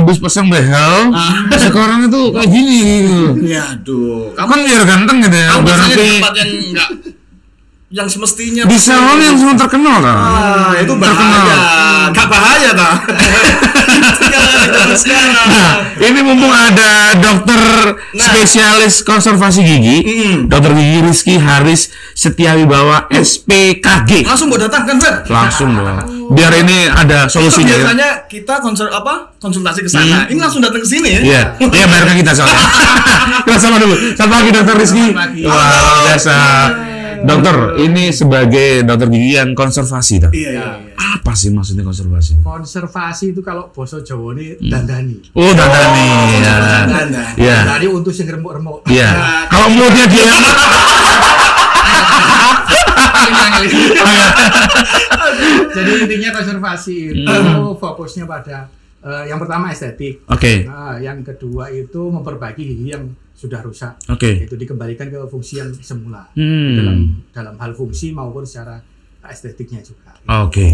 habis pasang behel, sekarang itu kayak gini gitu. Ya aduh, Kamu kan biar ganteng gitu ya, kamu biar biasanya di nanti tempat yang enggak yang semestinya di salon yang semua terkenal kan. itu bahaya. Enggak bahaya ta. Nah, ini mumpung ada dokter spesialis konservasi gigi, dokter gigi Rizky Haris Setiawibawa SPKG. Langsung mau datang kan, Fer? Langsung dong. Biar ini ada solusinya. Biasanya kita konsultasi ke sana. Ini langsung datang ke sini ya. Iya, iya bayarkan kita soalnya. Kita sama dulu. Selamat pagi dokter Rizky. Wah, luar biasa. Dokter, ini sebagai dokter gigi yang konservasi, tak? Iya. Apa sih maksudnya konservasi? Konservasi itu kalau bahasa Jawa ini dandani. Oh, dandani. Ya. Dandani untuk sing remuk-remuk. Iya. Kalau mulutnya dia Jadi intinya konservasi itu fokusnya pada yang pertama estetik. Oke. Nah, yang kedua itu memperbaiki gigi yang sudah rusak. Oke. Itu dikembalikan ke fungsi yang semula. Dalam hal fungsi maupun secara estetiknya juga. Oke.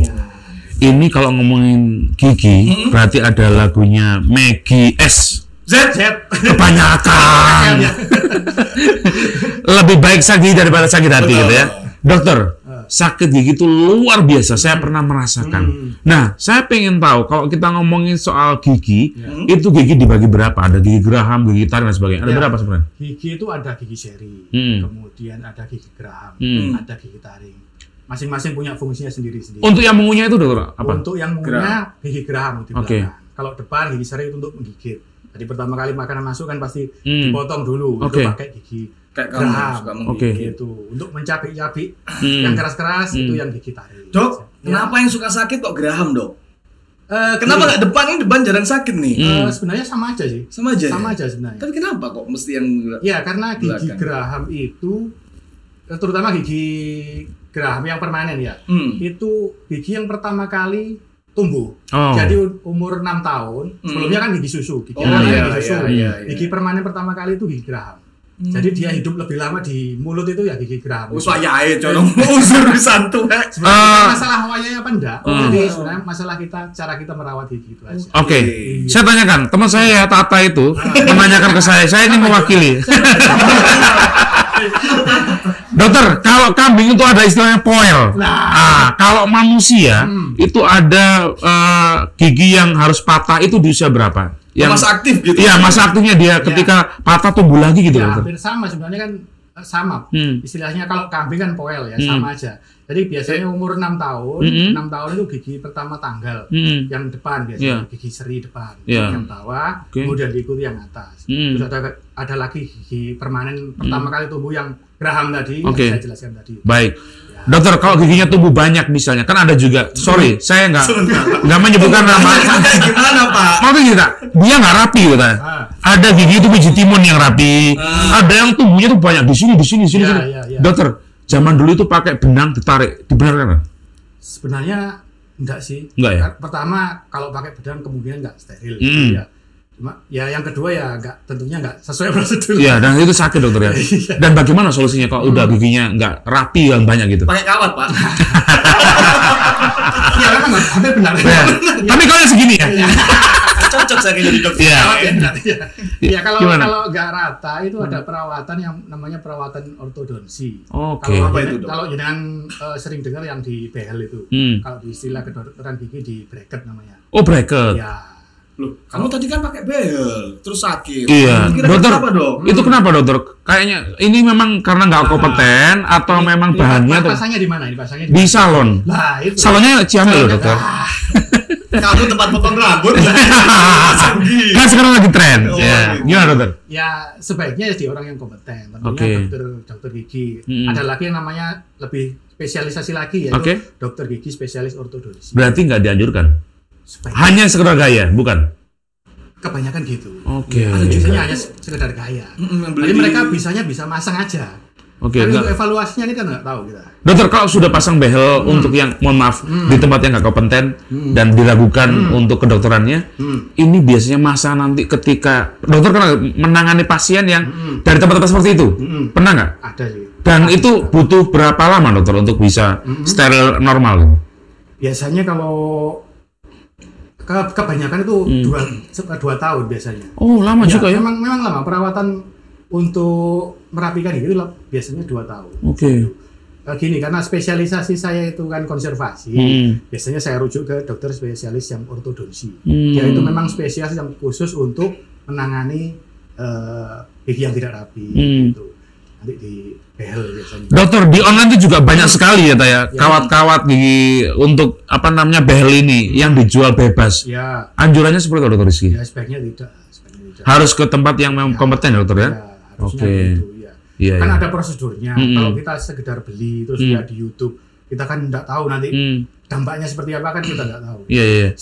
Ini kalau ngomongin gigi, berarti ada lagunya Maggie S. Z. Kebanyakan. Lebih baik sakit daripada sakit hati gitu ya. Dokter, sakit gigi itu luar biasa. Saya pernah merasakan. Nah, saya pengen tahu kalau kita ngomongin soal gigi, itu gigi dibagi berapa? Ada gigi geraham, gigi taring dan sebagainya. Ada berapa sebenarnya? Gigi itu ada gigi seri, kemudian ada gigi geraham, ada gigi taring. Masing-masing punya fungsinya sendiri-sendiri. Untuk yang mengunyah itu dokter apa? Untuk yang mengunyah gigi geraham di belakang. Kalau depan gigi seri itu untuk menggigit. Jadi pertama kali makanan masuk kan pasti dipotong dulu, itu pakai gigi geraham. Gitu. Untuk mencabik-cabik yang keras-keras itu yang gigi taring. Dok, kenapa yang suka sakit kok geraham, Dok? Kenapa nggak depan? Ini depan jarang sakit nih. Sebenarnya sama aja sih. Sama aja sebenarnya. Tapi kenapa kok mesti yang ya karena gigi geraham itu terutama gigi geraham yang permanen ya. Itu gigi yang pertama kali tumbuh. Jadi umur 6 tahun, sebelumnya kan gigi susu. Gigi Gigi permanen pertama kali itu gigi geraham. Jadi dia hidup lebih lama di mulut itu ya gigi geraham. Wayahe cono usur pisan tuh. Sebenarnya masalah wayahnya apa enggak? Jadi sebenarnya masalah cara kita merawat gigi itu aja. Oke. Saya tanyakan, teman saya ya Tata itu menanyakan ke saya ini mewakili. Dokter, kalau kambing itu ada istilahnya poel. Kalau manusia itu ada gigi yang harus patah itu di usia berapa? Yang masa aktif gitu. Iya, masa aktifnya dia ketika patah tumbuh lagi gitu, ya, dokter. Hampir sama sebenarnya kan sama. Istilahnya kalau kambing kan poel ya, sama aja. Jadi biasanya umur 6 tahun, 6 tahun itu gigi pertama tanggal. Yang depan biasanya gigi seri depan, yang bawah, kemudian diikuti yang atas. Terus ada lagi gigi permanen pertama kali tumbuh yang geraham tadi, yang saya jelaskan tadi. Baik. Dokter, kalau giginya tumbuh banyak misalnya, kan ada juga. Sorry, saya nggak menyebutkan nama. Gimana, Pak? Maksudnya kita, dia nggak rapi gitu. Ada gigi itu biji timun yang rapi, ada yang tumbuhnya tuh banyak di sini. Dokter, zaman dulu itu pakai benang ditarik, dibenarkan? Sebenarnya enggak sih. Enggak ya? Pertama, kalau pakai benang kemungkinan enggak steril. Ya. Cuma ya yang kedua ya tentunya enggak sesuai prosedur. Iya, dan itu sakit dokter ya. Dan bagaimana solusinya kalau udah giginya enggak rapi yang banyak gitu? Pakai kawat, Pak. Iya, memang hampir benar. Tapi kalau segini ya. Cocok saya jadi dokter. Ya kalau nggak rata itu ada perawatan yang namanya perawatan ortodonsi. Oke. Kalau jangan sering dengar yang di behel itu. Kalau di istilah kedokteran gigi di bracket namanya. Oh, bracket. Ya. Loh, kamu tadi kan pakai behel, terus sakit. Iya. Dokter, kenapa, Dok? itu kenapa dokter? Kayaknya ini memang karena nggak kompeten atau memang bahannya tuh? Pasangnya di mana? Di salon. Nah, itu. Salonnya Ciamil loh, dokter. Kamu tempat potong rambut. Kan sekarang lagi tren. Gimana dokter? Ya sebaiknya di orang yang kompeten. Tentunya dokter gigi. Ada lagi yang namanya lebih spesialisasi lagi yaitu dokter gigi spesialis ortodonsi. Berarti nggak dianjurkan? Hanya sekedar gaya, bukan? Kebanyakan gitu. Oke. Biasanya hanya sekedar gaya. Jadi mereka bisa masang aja. Tapi untuk evaluasinya kita nggak tahu kita. Dokter, kalau sudah pasang behel untuk yang, mohon maaf, di tempat yang nggak kompeten dan diragukan untuk kedokterannya, ini biasanya masa nanti ketika dokter kan menangani pasien yang dari tempat-tempat seperti itu, pernah nggak? Ada sih. Dan itu butuh berapa lama dokter untuk bisa steril normal? Biasanya kalau Kebanyakan itu 2 tahun biasanya. Oh, lama juga ya? Memang lama. Perawatan untuk merapikan gigi itu biasanya 2 tahun. Oke. Gini, karena spesialisasi saya itu kan konservasi, biasanya saya rujuk ke dokter spesialis yang ortodonsi. Dia itu memang spesialis yang khusus untuk menangani gigi yang tidak rapi. Gitu. Nanti di behel biasanya. Dokter, di online itu juga banyak sekali ya, ya kawat-kawat gigi untuk behel ini yang dijual bebas. Ya. Anjurannya seperti apa, Dokter Rizky? Ya, sebaiknya tidak. Harus ke tempat yang memang kompeten, Dokter ya? Oke. Iya, kan ada prosedurnya. Kalau kita sekedar beli terus lihat di YouTube, kita kan tidak tahu nanti dampaknya seperti apa, kan kita tidak tahu. Iya.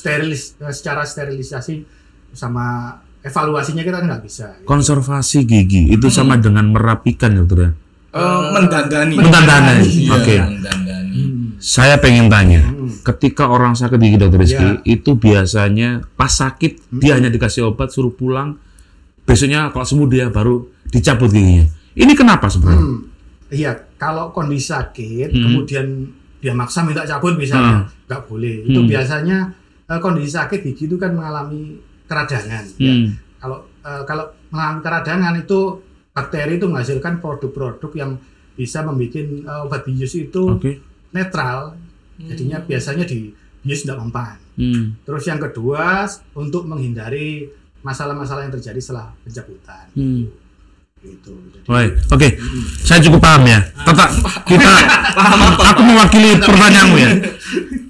Secara sterilisasi sama evaluasinya kita nggak bisa. Konservasi gigi itu sama dengan merapikan, Dokter ya? Mendandani. Oke. Saya pengen tanya, ketika orang sakit gigi, Dokter Rizky, itu biasanya pas sakit dia hanya dikasih obat, suruh pulang, besoknya kalau sembuh dia baru dicabut giginya. Ini kenapa sebenarnya? Iya, kalau kondisi sakit, kemudian dia maksa minta cabut misalnya, nggak boleh. Itu biasanya kondisi sakit gigi itu kan mengalami keradangan. Ya. Kalau mengalami keradangan itu bakteri itu menghasilkan produk-produk yang bisa membuat obat bius itu netral. Jadinya biasanya di bius tidak mempan. Terus yang kedua, untuk menghindari masalah-masalah yang terjadi setelah pencabutan. Gitu. Oke. Saya cukup paham ya. Aku mewakili pertanyaanmu ya.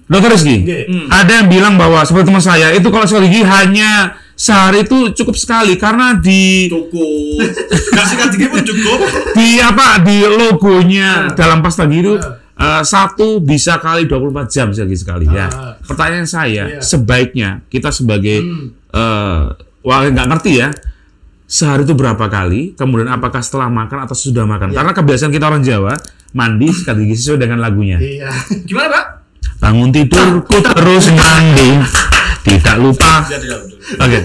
Dokter Rizky, ada yang bilang bahwa seperti teman saya itu kalau sikat gigi hanya sehari itu cukup sekali karena cukup. Nggak sikat gigi pun cukup. Di logonya dalam pasta gigi itu satu bisa kali 24 jam sekali ya. Pertanyaan saya, sebaiknya kita sebagai nggak ngerti ya. Sehari itu berapa kali, kemudian apakah setelah makan atau sudah makan? Karena kebiasaan kita orang Jawa, mandi sikat gigi sesuai dengan lagunya. Iya. Gimana, Pak? Bangun tidurku terus mandi, tidak lupa. Oke.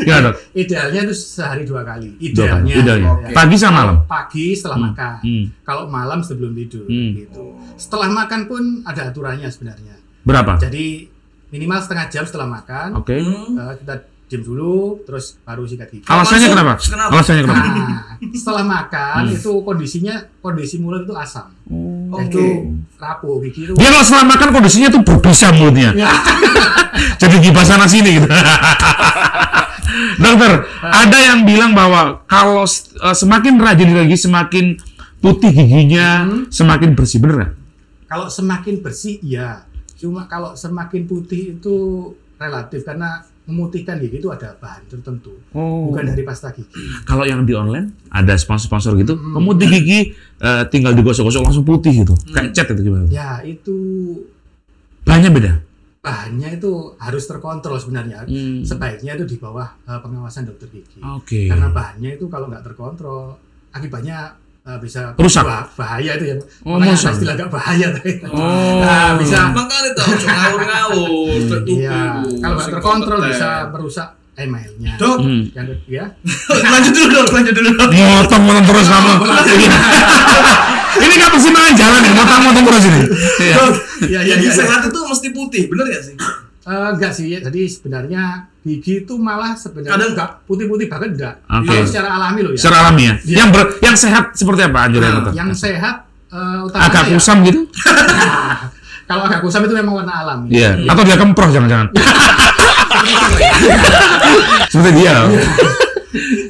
Gimana, Dok? Idealnya itu sehari 2 kali. Idealnya. Pagi sama malam? Pagi setelah makan. Kalau malam sebelum tidur. Gitu. Setelah makan pun ada aturannya sebenarnya. Berapa? Jadi minimal setengah jam setelah makan. Kita diam dulu, terus baru sikat gigi. Alasannya kenapa? Alasannya kenapa? Setelah makan itu kondisi mulut itu asam. Itu rapuh gigi itu. Dia kalau setelah makan kondisinya tuh berbisa mulutnya. Jadi gibah sana sini gitu. Dokter, ada yang bilang bahwa kalau semakin rajin gigi semakin putih giginya, semakin bersih, bener nggak? Kalau semakin bersih, ya. Cuma kalau semakin putih itu relatif karena memutihkan gigi itu ada bahan tertentu, bukan dari pasta gigi. Kalau yang di online ada sponsor gitu, pemutih gigi tinggal digosok-gosok langsung putih gitu, kayak cat itu gimana? Ya itu bahannya beda. Bahannya itu harus terkontrol sebenarnya. Sebaiknya itu di bawah pengawasan dokter gigi. Karena bahannya itu kalau nggak terkontrol, akibatnya bisa rusak, bahaya itu ya. Makanya ada istilah nggak bahaya tadi. Bisa. Makanya tahu ngawur-ngawur. Iya. Kalau nggak terkontrol bisa merusak emailnya. Dok. Ya. Lanjut dulu. Motong terus kamu. Ini nggak persimpangan jalan nih, motong terus ini. Iya. Gigi sehat itu mesti putih, bener nggak sih? Enggak sih, jadi sebenarnya gigi itu malah sebenarnya enggak putih-putih banget enggak. Kalau secara alami loh ya. Secara alami ya. Yang sehat seperti apa anjuran? Yang sehat agak kusam gitu. Kalau agak kusam itu memang warna alami. Iya. Atau dia kemproh jangan-jangan. Seperti dia.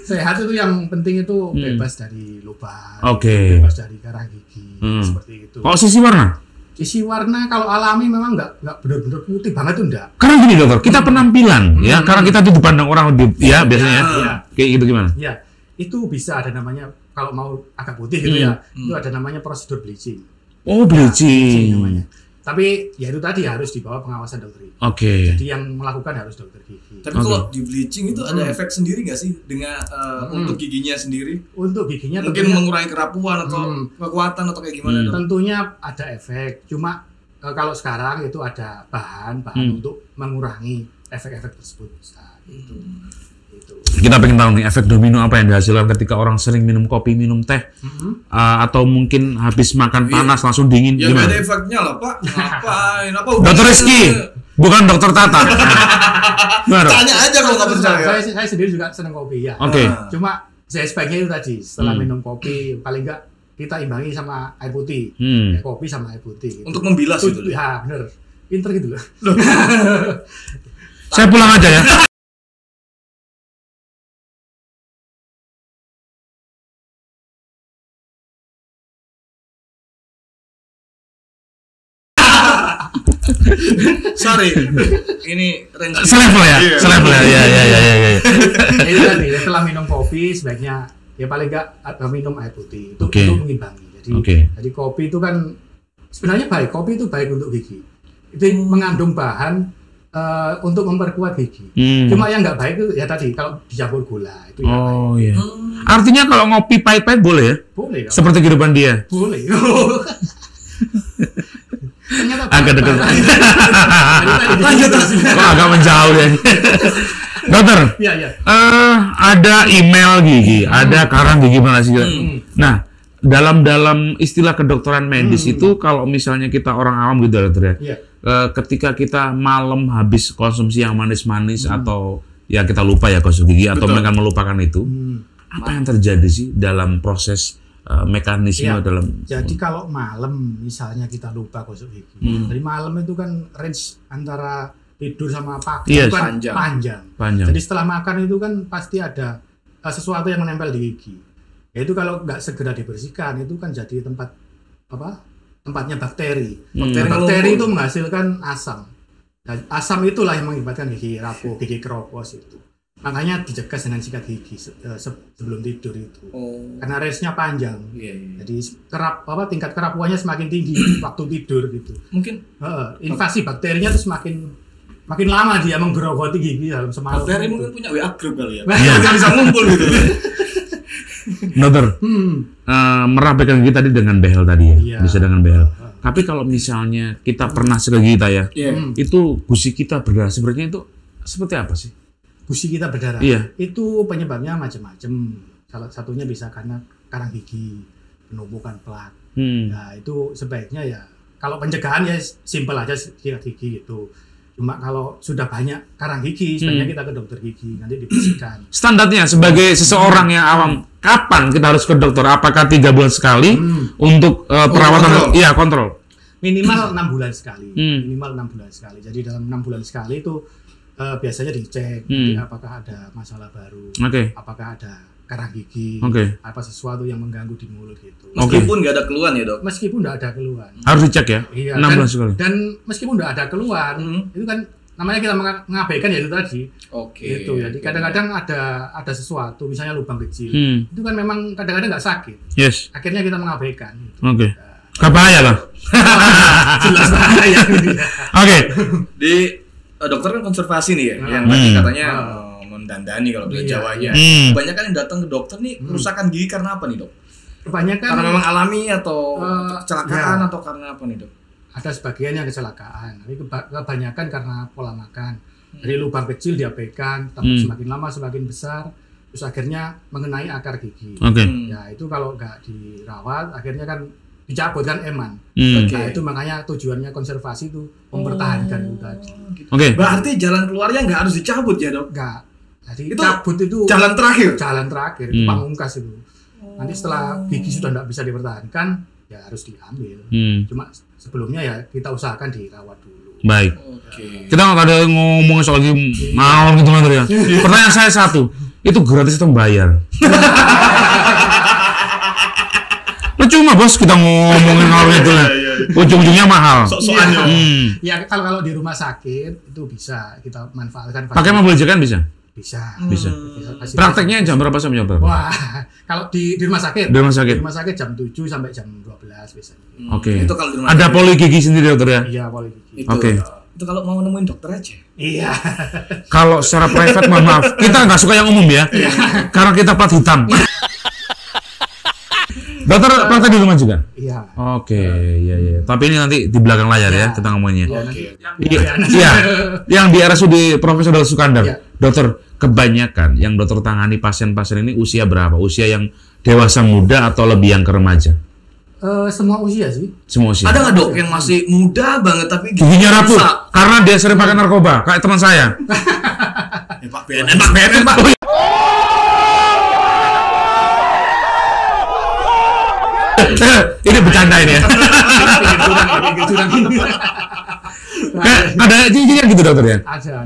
Sehat itu yang penting itu bebas dari lubang. Bebas dari karang gigi seperti itu. Kalau sisi warna? Sisi warna kalau alami memang nggak benar-benar putih banget tuh enggak. Karena gini dokter, kita penampilan ya, karena kita tuh dipandang orang biasanya kayak gitu gimana? Ya, itu bisa ada namanya kalau mau agak putih gitu ya, itu ada namanya prosedur bleaching. Bleaching namanya. Tapi ya itu tadi harus di bawah pengawasan dokter gigi. Jadi yang melakukan harus dokter gigi. Tapi kalau di bleaching itu ada efek sendiri nggak sih dengan untuk giginya sendiri? Untuk giginya mungkin mengurangi kerapuhan atau kekuatan atau kayak gimana? Tentunya ada efek. Cuma kalau sekarang itu ada bahan untuk mengurangi efek-efek tersebut. Gitu. Kita pengen tahu nih efek domino apa yang dihasilkan ketika orang sering minum kopi, minum teh, atau mungkin habis makan panas langsung dingin. Ya nggak ada efeknya lah Pak. Ngapain? Dokter Rizky, Bukan dokter Tata. Baru. Tanya aja kalau nggak percaya. Saya sendiri juga senang kopi ya. Oke. Cuma saya sebaiknya itu tadi setelah minum kopi paling enggak kita imbangi sama air putih. Kopi sama air putih. Gitu. Untuk membilas itu. Ya bener. Pinter gitu loh. Saya pulang aja ya. Sorry, ini range Selevel ya, selevel ya, ya. Itu tadi setelah minum kopi sebaiknya ya paling enggak minum air putih itu untuk mengimbangi. Jadi kopi itu kan sebenarnya baik, kopi itu baik untuk gigi. Itu mengandung bahan untuk memperkuat gigi. Cuma yang nggak baik itu ya tadi kalau dicampur gula itu. Oh iya. Artinya kalau ngopi pahit-pahit boleh ya? Boleh. Seperti kehidupan dia. Boleh. Ternyata agak dekat. Lanjut. Kok agak menjauh ya. Dokter. Iya. Ada email gigi, ada karang gigi mana sih? Nah, dalam istilah kedokteran medis itu kalau misalnya kita orang awam gitu dokter ya. Ketika kita malam habis konsumsi yang manis-manis atau ya kita lupa ya gosok gigi atau mereka melupakan itu. Apa yang terjadi sih dalam proses mekanisme dalam. Jadi kalau malam misalnya kita lupa gosok gigi, dari malam itu kan range antara tidur sama pagi itu kan panjang. Jadi setelah makan itu kan pasti ada sesuatu yang menempel di gigi. Yaitu kalau nggak segera dibersihkan itu kan jadi tempatnya bakteri. Bakteri itu menghasilkan asam. Dan asam itulah yang mengakibatkan gigi rapuh, gigi keropos itu. Makanya dijaga dengan sikat gigi sebelum tidur itu. Karena range-nya panjang. Jadi tingkat kerapuhannya semakin tinggi waktu tidur gitu. Mungkin invasi bakterinya itu makin lama dia menggerogoti gigi dalam semalam. Bakteri mungkin punya WA group kali ya. Dia bisa ngumpul gitu. Dokter, merapikan gigi tadi dengan behel tadi ya. Bisa dengan behel. Tapi kalau misalnya kita pernah sikat gigi kita ya, itu gusi kita berdarah sebenarnya itu seperti apa sih? Gusi kita berdarah. Itu penyebabnya macam-macam. Salah satunya bisa karena karang gigi, penumpukan plak. Nah, itu sebaiknya ya kalau pencegahan ya simpel aja sikat gigi itu. Cuma kalau sudah banyak karang gigi, sebaiknya kita ke dokter gigi nanti dibersihkan. Standarnya sebagai seseorang yang awam, kapan kita harus ke dokter? Apakah 3 bulan sekali untuk perawatan? Iya, kontrol. Minimal 6 bulan sekali. Minimal 6 bulan sekali. Jadi dalam 6 bulan sekali itu biasanya dicek apakah ada masalah baru, apakah ada karang gigi, apa sesuatu yang mengganggu di mulut gitu. Meskipun nggak ada keluhan ya dok? Meskipun nggak ada keluhan. Harus dicek ya? Iya, 6 bulan sekali. Dan meskipun nggak ada keluhan, itu kan namanya kita mengabaikan ya itu tadi. Gitu. Jadi kadang-kadang ada sesuatu, misalnya lubang kecil, itu kan memang kadang-kadang nggak sakit. Akhirnya kita mengabaikan. Gitu. Gak bahaya lah. Jelas bahaya. Di dokter kan konservasi nih ya, yang tadi katanya mendandani kalau bahasa Jawanya. Kebanyakan yang datang ke dokter nih kerusakan gigi karena apa nih dok? Kebanyakan karena memang alami atau kecelakaan atau karena apa nih dok? Ada sebagian yang kecelakaan, tapi kebanyakan karena pola makan. Dari lubang kecil diabaikan, tapi semakin lama semakin besar, terus akhirnya mengenai akar gigi. Ya itu kalau nggak dirawat, akhirnya kan dicabut kan eman. Nah itu makanya tujuannya konservasi itu mempertahankan itu tadi. Berarti jalan keluarnya nggak harus dicabut ya dok? Nggak. Jadi itu cabut itu jalan terakhir. Jalan terakhir itu pamungkas itu. Nanti setelah gigi sudah nggak bisa dipertahankan, ya harus diambil. Cuma sebelumnya ya kita usahakan dirawat dulu. Baik. Kita nggak ada ngomong soal gigi mau gitu ya. Pertanyaan saya satu, itu gratis atau bayar? Cuma bos kita ngomongin hal itu ujung-ujungnya mahal. Soalnya. Ya kalau di rumah sakit itu bisa kita manfaatkan. Pakai mobil jekan bisa? Bisa. Prakteknya jam berapa sampai jam berapa? Wah, kalau di rumah sakit. Di rumah sakit jam 7 sampai jam 12 biasanya. Itu kalau di rumah ada poli gigi sendiri dokter ya? Iya, poli gigi. Itu kalau mau nemuin dokter aja. Iya. Kalau secara private mohon maaf, kita nggak suka yang umum ya. Karena kita plat hitam. Dokter praktek di rumah juga? Iya. Iya. Tapi ini nanti di belakang layar ya kita ngomonginnya. Iya. Yang di RSUD Profesor Sukandar. Dokter, kebanyakan yang dokter tangani pasien-pasien ini usia berapa? Usia yang dewasa muda atau lebih yang ke remaja? Semua usia sih. Semua usia. Ada nggak dok yang masih muda banget tapi giginya rapuh karena dia sering pakai narkoba, kayak teman saya. Pak BNN Pak. Ini bercanda ini ya. Ada giginya gitu dokter ya? Ada.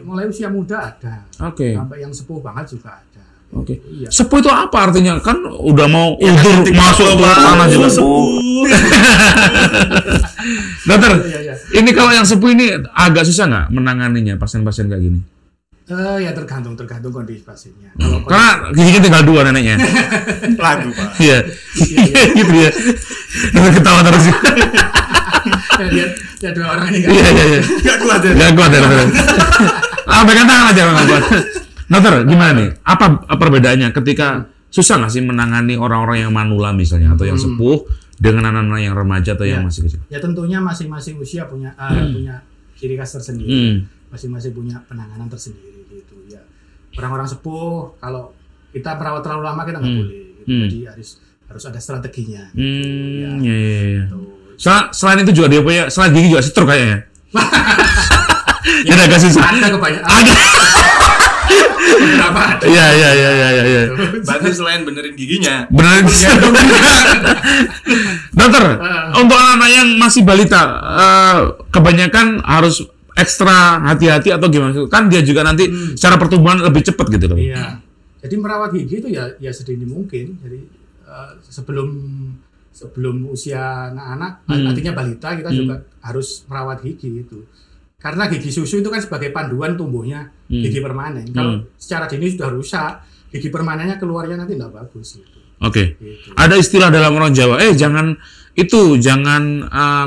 Mulai usia muda ada. Oke. Sampai yang sepuh banget juga ada. Oke. Iya. Sepuh itu apa artinya? Kan udah mau udur masuk ke tanah juga. Dokter, ini kalau yang sepuh ini agak susah nggak menanganinya pasien-pasien kayak gini? Ya tergantung kondisi pasiennya. Karena giginya tinggal 2 neneknya. Lagu Pak. Iya. Gitu ya. Dokter ketawa terus. Ya 2 orang ini Iya. Gak kuat ya. Gak kuat ya dokter. Pegang tangan aja nggak kuat. Dokter, gimana nih? Apa perbedaannya ketika susah nggak sih menangani orang-orang yang manula misalnya atau yang sepuh dengan anak-anak yang remaja atau yang masih kecil? Ya tentunya masing-masing usia punya ciri khas tersendiri, masing-masing punya penanganan tersendiri gitu ya. Orang-orang sepuh kalau kita perawat terlalu lama kita nggak boleh, gitu. Jadi harus ada strateginya. Gitu, iya. Selain itu juga dia punya selain gigi juga stroke kayaknya. Ya agak susah. Ada kebanyakan. Ada. Berapa ada? Iya. Berarti selain benerin giginya. Benerin dokter, untuk anak-anak yang masih balita, kebanyakan harus ekstra hati-hati atau gimana? Kan dia juga nanti secara pertumbuhan lebih cepat gitu loh. Iya. Jadi merawat gigi itu ya sedini mungkin. Jadi sebelum usia anak-anak, artinya balita kita juga harus merawat gigi itu. Karena gigi susu itu kan sebagai panduan tumbuhnya gigi permanen. Kalau secara dini sudah rusak, gigi permanennya keluarnya nanti tidak bagus. Gitu. Oke. Gitu. Ada istilah dalam orang Jawa, jangan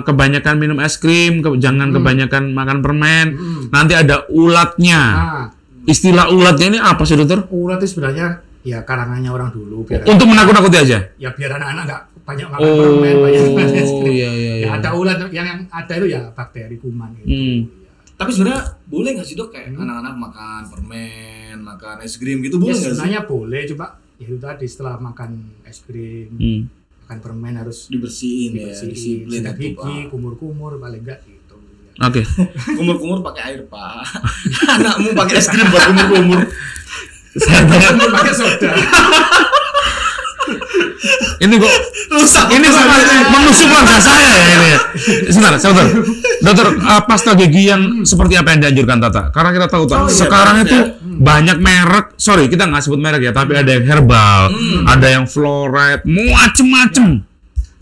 kebanyakan minum es krim, jangan kebanyakan makan permen, nanti ada ulatnya. Istilah ulatnya ini apa sih dokter? Ulat itu sebenarnya ya karangannya orang dulu. Untuk menakut-nakuti aja? Ya biar anak-anak nggak banyak makan permen, banyak makan es krim. Iya. Ya ada ulat, yang ada itu ya bakteri kuman gitu. Tapi sebenarnya boleh nggak sih dok kayak anak-anak makan permen, makan es krim gitu boleh nggak sih? Sebenarnya boleh, coba ya itu tadi setelah makan es krim, makan permen harus dibersihin ya, disiplin sikat itu gigi, Pak. kumur-kumur paling enggak gitu. Oke. Kumur-kumur pakai air Pak. Anakmu pakai es krim buat kumur-kumur. Saya tanya pakai soda. ini kok rusak. Ini sangat menusuk keluarga saya ya ini. Sebentar. Dokter, pasta gigi yang seperti apa yang dianjurkan Tata? Karena kita tahu sekarang itu banyak merek. Sorry, kita nggak sebut merek ya, tapi ada yang herbal, ada yang fluoride, macem-macem.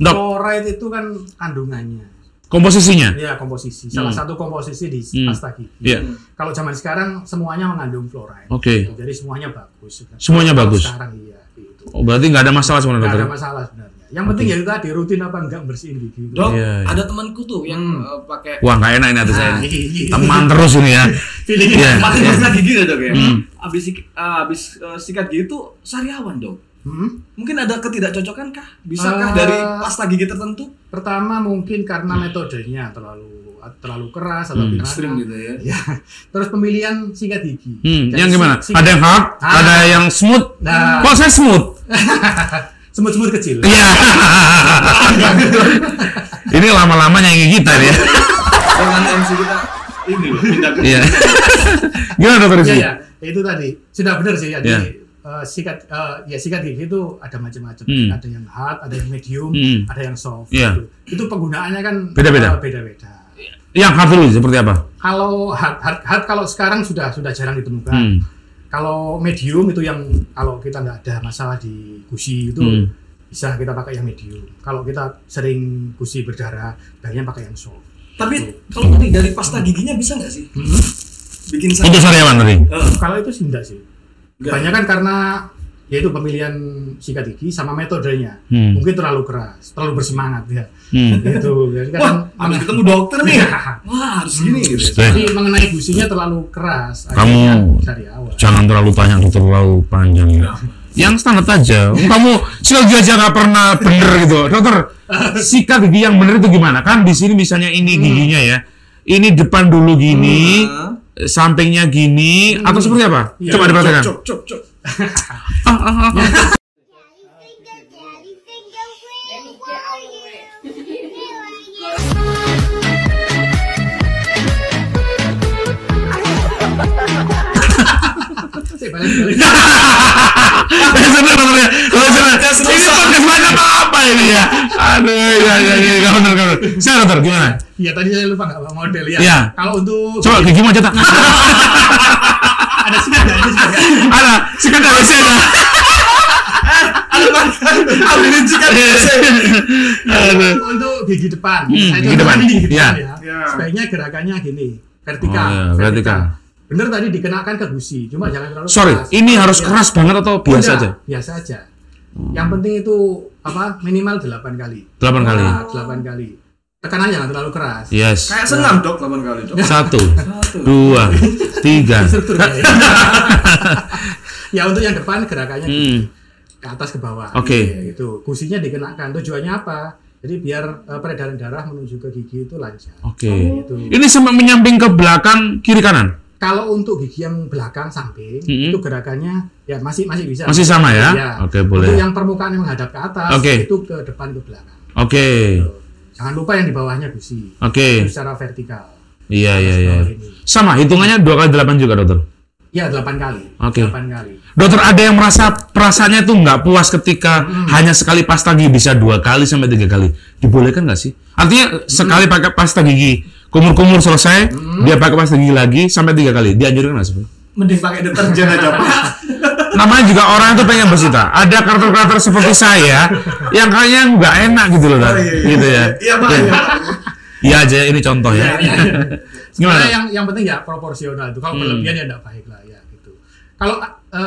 Ya. Fluoride itu kan kandungannya. Komposisinya? Iya, komposisi. Salah satu komposisi di pasta gigi. Kalau zaman sekarang semuanya mengandung fluoride. Oke. Jadi semuanya bagus. Semuanya bagus. Sekarang iya. Gitu. Oh, berarti nggak ada masalah sebenarnya dokter? Nggak ada masalah sebenarnya. Yang penting ya itu tadi rutin apa enggak bersihin gigi. Dok, ada temanku tuh yang pakai. Wah, nggak enak ini hati saya. Teman terus ini ya. Pakai pasta gigi ya dok ya. Abis sikat gigi itu sariawan dok. Mungkin ada ketidakcocokan kah? Bisakah dari pasta gigi tertentu? Pertama mungkin karena metodenya terlalu keras atau gimana. Ekstrim gitu ya. Terus pemilihan sikat gigi. Yang gimana? Ada yang hard, ada yang smooth. Kok saya smooth? Semut-semut kecil. Iya. Ini lama-lama nyanyi kita ya. Dengan MC kita ini loh, pindah ke. Iya. Gimana dokter sih? Iya, itu tadi. Sudah benar sih. Jadi sikat gigi itu ada macam-macam. Ada yang hard, ada yang medium, ada yang soft. Itu penggunaannya kan beda-beda. Yang hard dulu seperti apa? Kalau hard kalau sekarang sudah jarang ditemukan. Kalau medium itu yang kalau kita nggak ada masalah di gusi itu bisa kita pakai yang medium. Kalau kita sering gusi berdarah, baiknya pakai yang soft. Tapi kalau tadi dari pasta giginya bisa nggak sih? Bikin untuk sariawan tadi? Kalau itu sih enggak sih. Kebanyakan karena yaitu pemilihan sikat gigi sama metodenya. Mungkin terlalu keras, terlalu bersemangat ya. Gitu. Jadi kan habis ketemu dokter nih. Wah, harus gini gitu. Jadi mengenai gusinya terlalu keras. Kamu jangan terlalu panjang, terlalu panjang. Yang standar aja. Kamu sikat gigi aja nggak pernah bener gitu. Dokter, sikat gigi yang bener itu gimana? Kan di sini misalnya ini giginya ya. Ini depan dulu gini, sampingnya gini, atau seperti apa? Coba diperhatikan. Cok. ini ya. Aduh, ya, benar. Saya dokter gimana? Iya, tadi saya lupa nggak bawa model ya. Iya. Kalau untuk Coba gigi mau cetak. ada sikat nggak? Ada sikat ada saya. Ambilin sikat Untuk gigi depan, gigi depan. Gigi Iya. depan ya. Sebaiknya gerakannya gini, vertikal. Oh, iya, vertikal. Bener tadi dikenakan ke gusi, cuma jangan terlalu Sorry, keras. ini harus keras banget atau biasa Enggak, aja? Biasa aja. Yang penting itu minimal 8 kali. 8 kali. 8 kali. Tekanan jangan terlalu keras. Yes. Kayak senam dok 8 kali dok. 1, 2, 3. Instruktur ya. Ya untuk yang depan gerakannya gini, ke atas ke bawah. Oke. Itu gusinya dikenakan. Tujuannya apa? Jadi biar peredaran darah menuju ke gigi itu lancar. Oke. Gitu. Ini sampai menyamping ke belakang kiri kanan. Kalau untuk gigi yang belakang samping itu gerakannya ya masih bisa. Masih sama ya? Ya. Oke, boleh. Untuk yang permukaan yang menghadap ke atas itu ke depan ke belakang. Oke. Jangan lupa yang di bawahnya gusi. Oke. Itu secara vertikal. Iya. Ini. Sama, hitungannya 2 kali 8 juga, dokter? Ya, 8 kali. Oke. 8 kali. Dokter, ada yang merasa perasaannya tuh nggak puas ketika hanya sekali pasta gigi, bisa 2 kali sampai 3 kali. Dibolehkan nggak sih? Artinya sekali pakai pasta gigi, kumur-kumur selesai, dia pakai pasta gigi lagi sampai 3 kali. Dianjurkan nggak sih? Mending pakai deterjen aja pak. Namanya juga orang itu pengen bersih. Ada karakter-karakter seperti saya yang kayaknya nggak enak gitu loh, gitu ya. Iya pak. Iya aja, ini contoh ya. Gimana? Yang penting ya proporsional itu. Kalau berlebihan ya tidak baik lah ya gitu.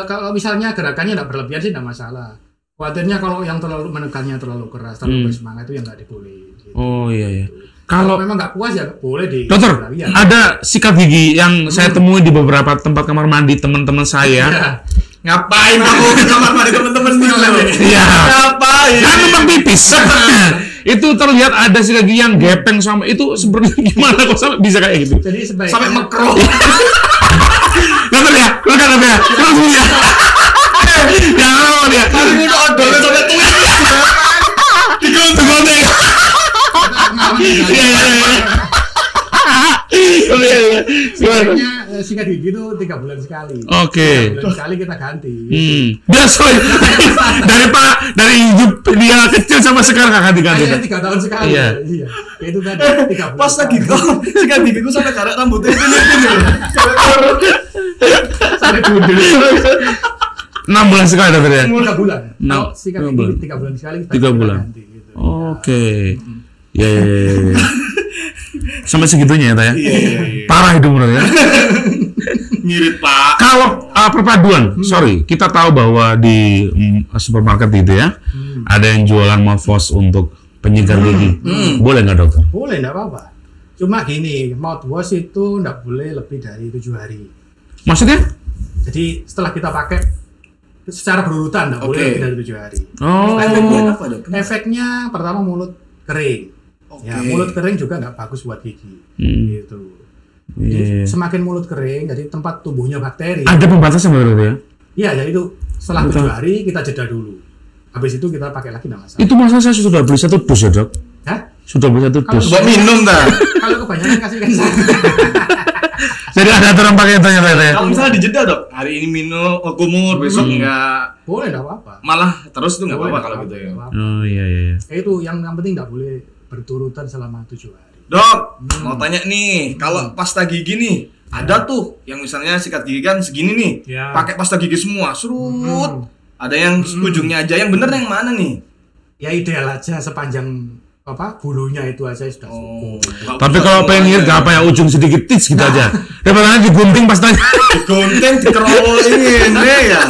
Kalau misalnya gerakannya tidak berlebihan sih tidak masalah. Khawatirnya kalau yang terlalu menekannya terlalu keras, terlalu bersemangat itu yang nggak diboleh. Gitu. Oh iya. Kalau memang nggak puas ya boleh di. Dokter, ya. ada sikat gigi yang saya temui di beberapa tempat kamar mandi teman-teman saya. Ya. Ngapain kamu ke kamar mandi teman-teman nih? Iya. Ngapain? Kan memang pipis. Itu terlihat ada sikat gigi yang gepeng sama itu seperti gimana kok sampai bisa kayak gitu? Jadi sebaiknya Sampai mekro. Dokter ya, langsung ya. Jangan ya. Hari ini udah odol sampai tulis. Digontek. sebaiknya sikat gigi itu 3 bulan sekali. Oke. 3 bulan sekali kita ganti. Biasa dari hidup dia kecil sama sekarang nggak ganti-ganti. Kayaknya 3 tahun sekali. Iya. Itu tadi 3 bulan. Pas lagi kok, sikat gigiku sampai karek rambutnya ini. Sampai gundul. 6 bulan sekali dokter ya. 3 bulan. Nah, Kalau sikat gigi 3 bulan sekali. 3 bulan. Ganti, gitu. Oke. Ya. Sampai segitunya ya, Taya. Iya. Parah itu menurut ya. Mirip pak. Kalau perpaduan, sorry, kita tahu bahwa di supermarket itu ya, ada yang jualan mouthwash untuk penyegar gigi. Boleh nggak dokter? Boleh, nggak apa-apa. Cuma gini, mouthwash itu nggak boleh lebih dari 7 hari. Maksudnya? Jadi setelah kita pakai secara berurutan nggak boleh lebih dari 7 hari. Oh. Efeknya apa dok? Efeknya pertama mulut kering. Ya, mulut kering juga nggak bagus buat gigi. Gitu. Jadi, semakin mulut kering, jadi tempat tumbuhnya bakteri. Ada pembatasan menurut ya? Iya, jadi itu setelah 7 hari kita jeda dulu. Habis itu kita pakai lagi nggak masalah. Itu masa saya sudah beli 1 dus ya dok? Hah? Sudah beli 1 dus. Buat minum dah. Kalau kebanyakan kasihkan saya. Jadi ada aturan pakai tanya-tanya. Kalau misalnya dijeda dok, hari ini minum kumur, besok enggak. Boleh, nggak apa-apa. Malah terus itu nggak Boleh, apa-apa kalau gitu ya. nggak apa-apa. Oh iya. Itu yang penting nggak boleh berturutan selama 7 hari. Dok, mau tanya nih, kalau pasta gigi nih, ada tuh yang misalnya sikat gigi kan segini nih, Ya. pakai pasta gigi semua, serut. Ada yang ujungnya aja, yang bener yang mana nih? Ya ideal aja sepanjang bulunya itu aja sudah cukup. Tapi kalau pengen ngirit gak apa ya, ujung sedikit tis gitu aja. Daripada digunting pastanya. Gonten dikerol ini ya.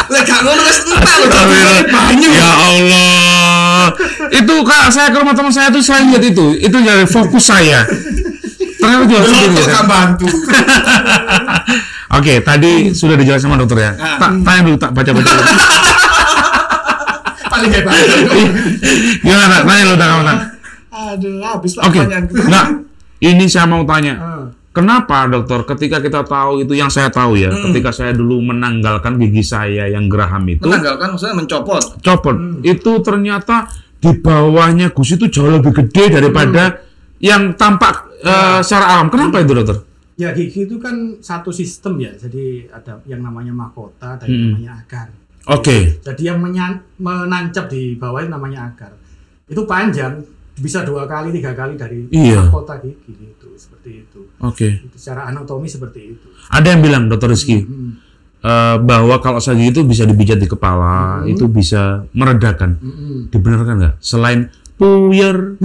Lek gak ngono wis entar lho. Banyu. Ya Allah. Itu Kak, saya ke rumah teman saya tuh selain lihat itu jadi fokus saya. Ternyata jual sendiri ya. Bantu. Oke, tadi sudah dijelaskan sama dokter ya. Tanya dulu, tak baca-baca dulu. Paling hebat. Gimana? Tanya dulu, tak kawan. Aduh, habis lah Oke. pertanyaan kita. Nah, ini saya mau tanya. Kenapa dokter ketika kita tahu itu yang saya tahu ya, ketika saya dulu menanggalkan gigi saya yang geraham itu, Menanggalkan maksudnya mencopot. itu ternyata di bawahnya gusi itu jauh lebih gede daripada yang tampak secara alam. Kenapa itu dokter? Ya gigi itu kan satu sistem ya, jadi ada yang namanya mahkota dan yang namanya agar. Oke. Jadi yang menancap di bawah itu namanya agar. Itu panjang, bisa 2 kali 3 kali dari mahkota gigi gitu, seperti itu. Oke. Secara anatomi seperti itu. Ada yang bilang Dokter Rizky bahwa kalau sakit gigi itu bisa dipijat di kepala, itu bisa meredakan. Dibenarkan nggak? Selain puyer.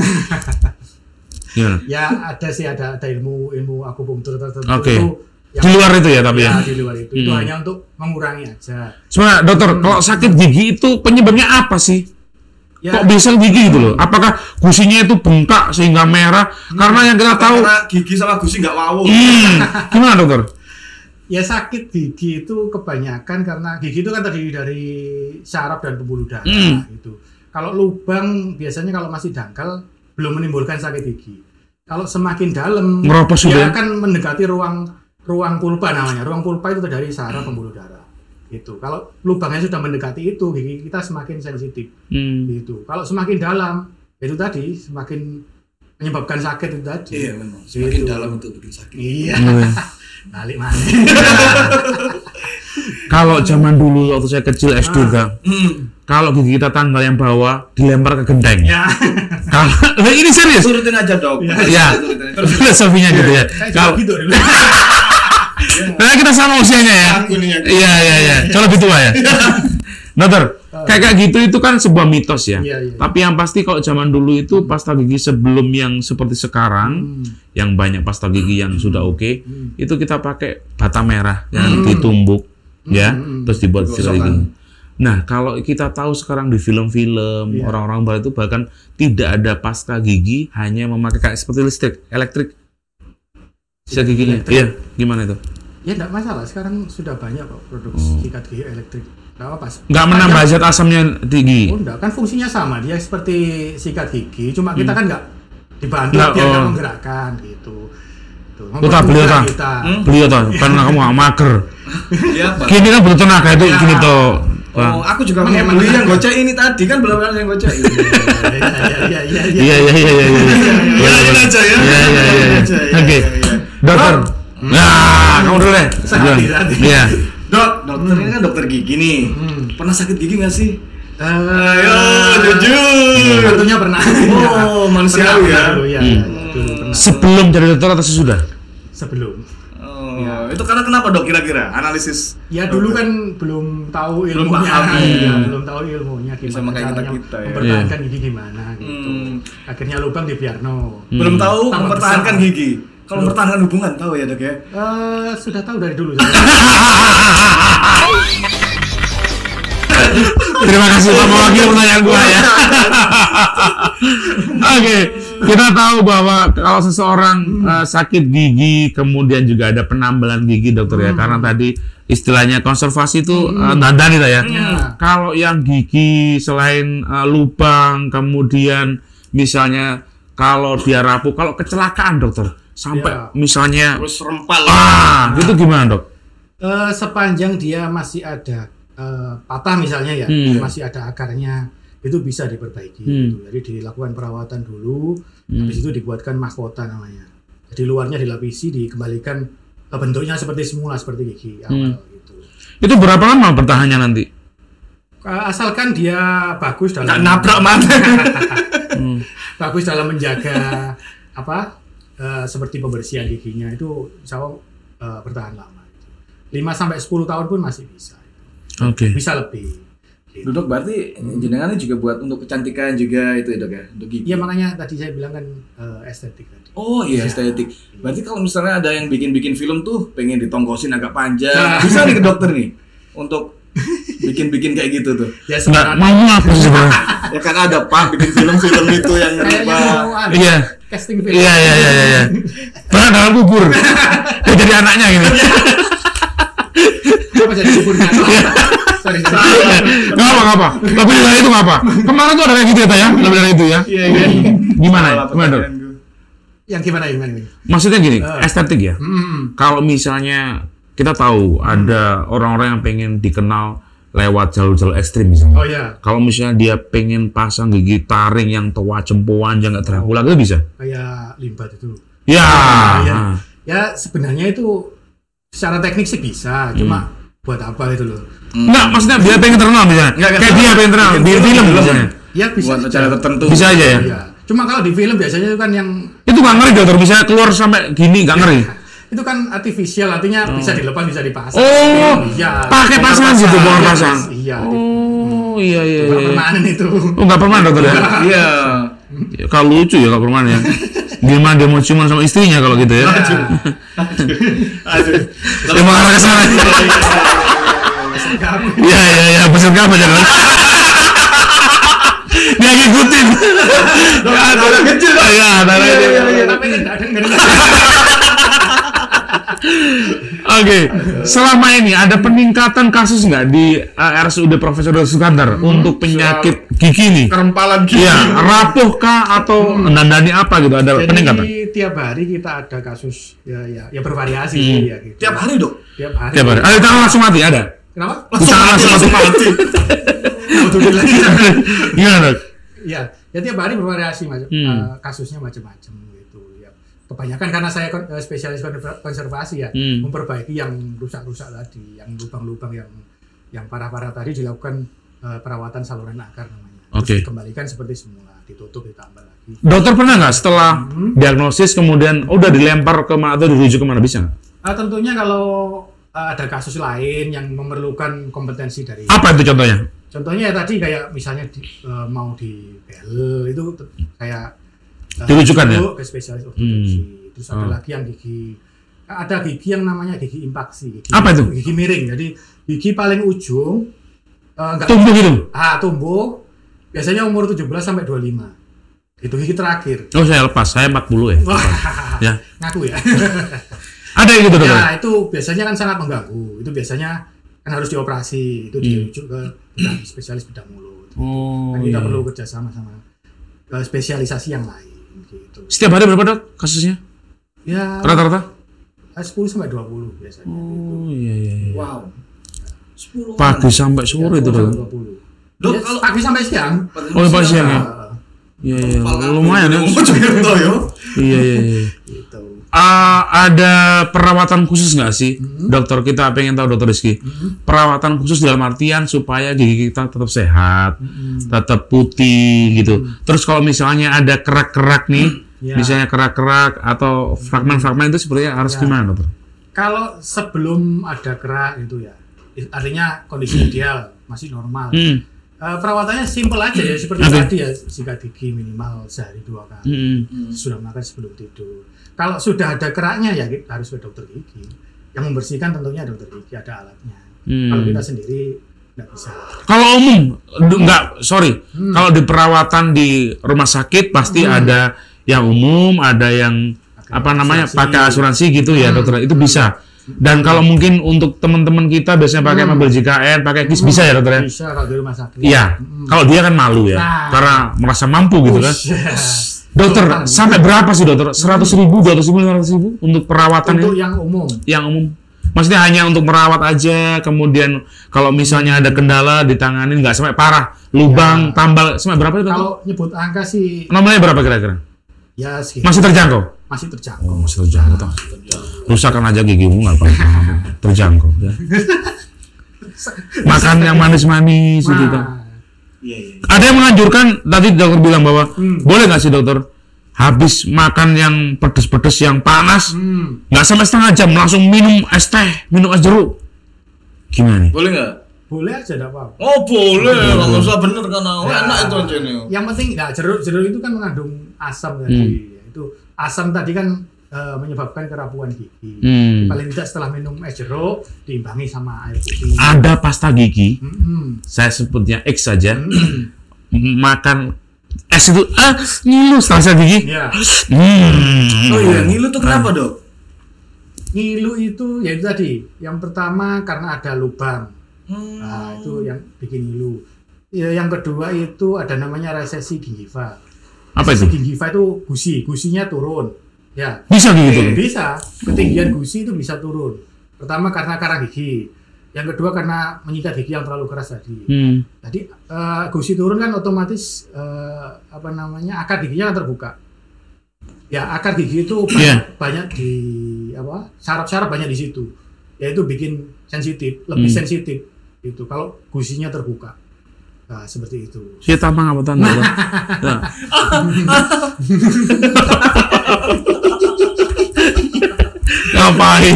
Gimana? Ya ada ilmu akupunktur tertentu. Oke. Di luar itu ya tapi ya? Di luar itu. Itu hanya untuk mengurangi aja. Sebenarnya dokter, kalau sakit gigi itu penyebabnya apa sih? Ya. Kok bisa gigi gitu loh? Apakah gusinya itu bengkak sehingga merah? Karena yang kita tahu karena gigi sama gusi nggak wow. Gimana dokter? Ya sakit gigi itu kebanyakan karena gigi itu kan terdiri dari syaraf dan pembuluh darah gitu. Kalau lubang biasanya kalau masih dangkal belum menimbulkan sakit gigi. Kalau semakin dalam dia akan mendekati ruang pulpa namanya. Ruang pulpa itu dari saraf pembuluh darah. Gitu. Kalau lubangnya sudah mendekati itu, gigi kita semakin sensitif. Gitu. Kalau semakin dalam, itu tadi semakin menyebabkan sakit itu tadi. Iya memang. Semakin dalam itu bikin sakit. Iya. Balik mana? Kalau zaman dulu waktu saya kecil SD kalau gigi kita tanggal yang bawah dilempar ke genteng. Ya. Kalau ini serius. Turutin aja dok. Ya. Filosofinya gitu ya. Kalau gitu dulu. Nah, kita sama usianya ya. Iya. Coba lebih tua ya. Dokter, kayak gitu itu kan sebuah mitos ya. Tapi yang pasti kalau zaman dulu itu pasta gigi sebelum yang seperti sekarang, yang banyak pasta gigi yang sudah oke, itu kita pakai bata merah yang ditumbuk, ya, terus dibuat sikat gigi. Nah, kalau kita tahu sekarang di film-film orang-orang barat itu bahkan tidak ada pasta gigi, hanya memakai kayak seperti elektrik. Sikat giginya. Iya, gimana itu? Ya enggak masalah, sekarang sudah banyak kok produk sikat gigi elektrik. Enggak apa-apa. Enggak menambah zat asamnya tinggi. Oh, enggak, kan fungsinya sama, dia seperti sikat gigi, cuma kita kan enggak dibantu biar enggak menggerakkan gitu. Tuh, beliau tuh, karena kamu nggak mager. Gini kan butuh tenaga itu gini tuh. Oh, aku juga mau beli yang gocek ini tadi kan belum ada yang gocek. Iya. Oke, dokter. Nah, kamu dulu deh. Iya. Dokter ini kan dokter gigi nih. Pernah sakit gigi nggak sih? Ayo, jujur. Tentunya pernah. Oh, manusiawi ya. Sebelum jadi dokter atau sesudah? Sebelum. Itu karena kenapa dok kira-kira analisis? Ya dulu kan belum tahu ilmunya, belum tahu ilmunya gimana caranya mempertahankan gigi gimana gitu. Akhirnya lubang di Biarno. Belum tahu mempertahankan gigi. Kalau mempertahankan hubungan tahu ya dok ya? Sudah tahu dari dulu. Terima kasih Pak Mewakili pertanyaan gua ya. Oke, kita tahu bahwa kalau seseorang sakit gigi kemudian juga ada penambalan gigi dokter ya, karena tadi istilahnya konservasi itu dandan itu ya. Kalau yang gigi selain lubang kemudian misalnya kalau dia rapuh, kalau kecelakaan dokter sampai misalnya terus rempal. Itu gimana dok? Sepanjang dia masih ada patah misalnya ya, masih ada akarnya, itu bisa diperbaiki gitu. Jadi dilakukan perawatan dulu, habis itu dibuatkan mahkota namanya. Jadi luarnya dilapisi, dikembalikan bentuknya seperti semula, seperti gigi awal gitu. Itu berapa lama bertahannya nanti? Asalkan dia bagus dalam nabrak mana. Bagus dalam menjaga seperti pembersihan giginya, itu insya Allah bertahan lama. 5-10 tahun pun masih bisa. Oke. Bisa lebih. Gitu. Dok, berarti jenengannya juga buat untuk kecantikan juga itu ya dok ya, untuk gigi. Iya, makanya tadi saya bilang kan estetik tadi. Oh iya, estetik. Berarti kalau misalnya ada yang bikin film tuh pengen ditongkosin agak panjang, bisa nih ke dokter nih untuk bikin kayak gitu tuh. Ya sebenarnya mau apa sih sebenarnya? Ya kan ada Pak bikin film-film itu yang iya. Casting film. Iya. Dalam kubur. Dia jadi anaknya gitu. Apa jadi kuburnya? Sorry. Nggak apa. Tapi dari itu nggak apa. Kemarin tuh ada kayak gitu ya, Taya? Lebih dari itu ya. Iya. Gimana dok? Yang gimana? Maksudnya gini, estetik ya. Kalau misalnya kita tahu ada orang-orang yang pengen dikenal lewat jalur-jalur ekstrim misalnya. Oh iya. Kalau misalnya dia pengen pasang gigi taring yang tua cempoan jangan Dracula itu bisa. Kayak limbat itu. Ya. Ya sebenarnya itu secara teknik sih bisa, cuma buat apa itu loh. Enggak, maksudnya dia pengen terkenal misalnya. Kayak dia pengen terkenal di film misalnya. Ya bisa buat acara tertentu. Bisa aja ya. Iya. Cuma kalau di film biasanya itu kan yang itu nggak ngeri dokter, bisa keluar sampai gini nggak ngeri. itu kan artificial, artinya bisa dilepas, bisa dipasang. Oh, iya. pakai pasangan gitu, bongkar pasang. Iya. Oh, iya. Nggak permanen itu. Oh, nggak permanen dokter ya? Iya. Ya, kalau lucu ya kalau permanen ya. Gimana dia mau ciuman sama istrinya kalau gitu ya? Aduh. Dia mau arah ke sana. Iya, pesan kamu jangan. Dia ngikutin. Ada kecil. Iya, ada. Tapi kan nggak denger. Oke, selama ini ada peningkatan kasus nggak di RSUD Profesor Dr. Sukandar untuk penyakit gigi nih? Kerempalan gigi. Iya, rapuh kah atau nandani apa gitu? Ada peningkatan? Jadi tiap hari kita ada kasus ya bervariasi ya gitu. Tiap hari, Dok? Tiap hari. Tiap hari. Ada tangan langsung mati ada? Kenapa? Langsung mati. Alhamdulillah. Gimana dok? Ya tiap hari bervariasi kasusnya macam-macam gitu ya. Kebanyakan karena saya spesialis konservasi ya, memperbaiki yang rusak-rusak tadi, yang lubang-lubang yang parah-parah tadi dilakukan perawatan saluran akar namanya. Terus dikembalikan seperti semula, ditutup, ditambal lagi. Dokter pernah nggak setelah diagnosis kemudian udah dilempar ke mana atau dirujuk kemana, bisa nggak? Tentunya kalau ada kasus lain yang memerlukan kompetensi dari apa itu contohnya? Contohnya ya tadi kayak misalnya mau di bel itu kayak dirujukan ya ke spesialis ortodonsi. Terus ada lagi yang ada gigi yang namanya gigi impaksi. Apa itu? Gigi miring. Jadi gigi paling ujung tumbuh gitu. Tumbuh biasanya umur 17 sampai 25. Itu gigi terakhir. Oh, saya lepas. Saya 40 ya. Ya. Ngaku ya. Ada yang gitu, dokter? Ya, itu biasanya kan sangat mengganggu. Itu biasanya kan harus dioperasi. Itu dirujuk ke spesialis bedah mulut. Oh, kita perlu kerjasama sama spesialisasi yang lain. Gitu. Setiap hari berapa, dok, kasusnya? Ya. Rata-rata? 10 sampai 20 biasanya. Oh, iya. Wow. 10 pagi sampai sore itu, dok? 20. Dok, kalau pagi sampai siang. Oh, pagi siang ya? Iya, lumayan ya. Iya. Gitu. Ada perawatan khusus nggak sih, dokter? Kita pengen tahu, dokter Rizky. Perawatan khusus dalam artian supaya gigi kita tetap sehat, tetap putih gitu. Terus kalau misalnya ada kerak-kerak nih, misalnya kerak-kerak atau fragmen-fragmen itu sebenarnya harus gimana, dokter? Kalau sebelum ada kerak itu ya, artinya kondisi ideal masih normal. Perawatannya simpel aja ya, seperti tadi ya, sikat gigi minimal sehari 2 kali, sudah makan sebelum tidur. Kalau sudah ada keraknya ya kita harus ke dokter gigi. Yang membersihkan tentunya dokter gigi, ada alatnya. Kalau kita sendiri nggak bisa. Kalau umum, kalau di perawatan di rumah sakit pasti ada yang umum, ada yang pakai asuransi gitu ya, dokter. Itu bisa. Dan kalau mungkin untuk teman-teman kita biasanya pakai mobil JKN, pakai KIS, bisa ya, dokter ya? Bisa kalau di rumah sakit. Iya. Kalau dia kan malu ya, karena merasa mampu gitu kan. Dokter, sampai berapa sih, dokter? 100.000, 200.000, 500.000 untuk perawatan? Untuk yang umum. Yang umum. Maksudnya hanya untuk merawat aja, kemudian kalau misalnya ada kendala ditanganin, nggak sampai parah, lubang, tambal, sampai berapa itu? Kalau nyebut angka sih. Nomornya berapa kira-kira? Ya sekitar. Masih terjangkau? Masih terjangkau. Oh, masih terjangkau. Rusakkan aja gigimu nggak apa-apa. Terjangkau ya. Makan yang manis-manis gitu. Iya. Ada yang menganjurkan, tadi dokter bilang bahwa boleh nggak sih, dokter, habis makan yang pedes-pedes, yang panas, nggak sampai setengah jam langsung minum es teh, minum es jeruk, gimana nih? Boleh nggak? Boleh aja, tidak apa-apa. Oh boleh, nggak usah bener karena enak itu aja nih. Yang penting jeruk itu kan mengandung asam tadi. Itu asam tadi kan menyebabkan kerapuhan gigi. Paling tidak setelah minum es jeruk diimbangi sama air putih. Ada pasta gigi, saya sebutnya X saja, makan es itu ngilu setelah gigi. Ya. Oh iya, ngilu tuh kenapa, Dok? Ngilu itu ya itu tadi. Yang pertama karena ada lubang. Nah, itu yang bikin ngilu. Ya, yang kedua itu ada namanya resesi gingiva. Apa itu? Gingiva itu gusinya turun. Ya. Bisa gitu? Bisa. Ketinggian gusi itu bisa turun. Pertama karena karang gigi. Yang kedua karena menyikat gigi yang terlalu keras tadi. Jadi gusi turun kan otomatis akar giginya kan terbuka. Ya, akar gigi itu banyak di saraf-saraf banyak di situ. Yaitu bikin sensitif, lebih sensitif. Itu kalau gusinya terbuka. Nah, seperti itu. Saya tamang apa tanda? Nah. Ngapain?